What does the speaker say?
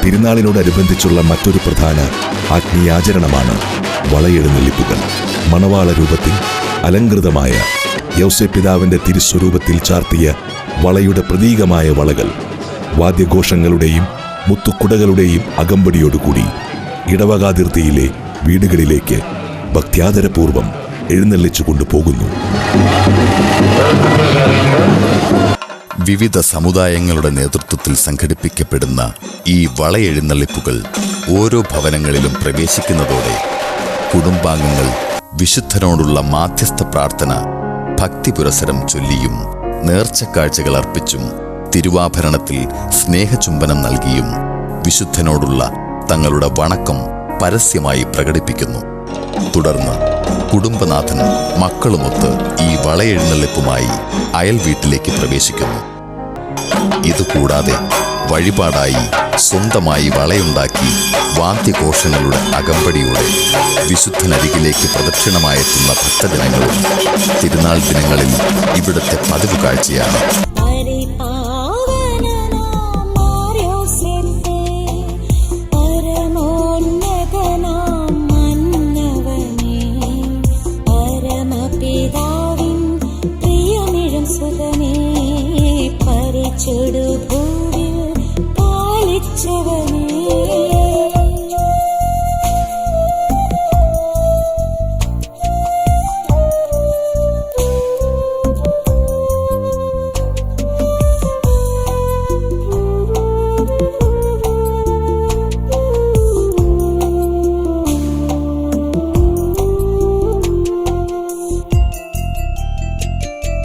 തിരുനാളിനോടനുബന്ധിച്ചുള്ള മറ്റൊരു പ്രധാന ആത്മീയാചരണമാണ് വളയെഴുന്നള്ളിപ്പുകൾ. മണവാള രൂപത്തിൽ അലങ്കൃതമായ യൗസേപ്പിതാവിന്റെ തിരുസ്വരൂപത്തിൽ ചാർത്തിയ വളയുടെ പ്രതീകമായ വളകൾ വാദ്യഘോഷങ്ങളുടെയും മുത്തുക്കുടകളുടെയും അകമ്പടിയോടുകൂടി ഇടവകാതിർത്തിയിലെ വീടുകളിലേക്ക് ഭക്ത്യാദരപൂർവം എഴുന്നള്ളിച്ചു കൊണ്ടുപോകുന്നു. വിവിധ സമുദായങ്ങളുടെ നേതൃത്വത്തിൽ സംഘടിപ്പിക്കപ്പെടുന്ന ഈ വളയെഴുന്നള്ളിപ്പുകൾ ഓരോ ഭവനങ്ങളിലും പ്രവേശിക്കുന്നതോടെ കുടുംബാംഗങ്ങൾ വിശുദ്ധനോടുള്ള മാധ്യസ്ഥ പ്രാർത്ഥന ഭക്തിപുരസരം ചൊല്ലിയും നേർച്ചക്കാഴ്ചകൾ അർപ്പിച്ചും തിരുവാഭരണത്തിൽ സ്നേഹചുംബനം നൽകിയും വിശുദ്ധനോടുള്ള തങ്ങളുടെ വണക്കം പരസ്യമായി പ്രകടിപ്പിക്കുന്നു. തുടർന്ന് കുടുംബനാഥൻ മക്കളുമൊത്ത് ഈ വളയെഴുന്നള്ളിപ്പുമായി അയൽ വീട്ടിലേക്ക് പ്രവേശിക്കുന്നു. ഇതുകൂടാതെ വഴിപാടായി സ്വന്തമായി വളയുണ്ടാക്കി വാദ്യഘോഷങ്ങളുടെ അകമ്പടിയോടെ വിശുദ്ധനരികിലേക്ക് പ്രദക്ഷിണമായെത്തുന്ന ഭക്തജനങ്ങളും തിരുനാൾ ദിനങ്ങളിൽ ഇവിടുത്തെ പതിവ് കാഴ്ചയാണ്. ചുടു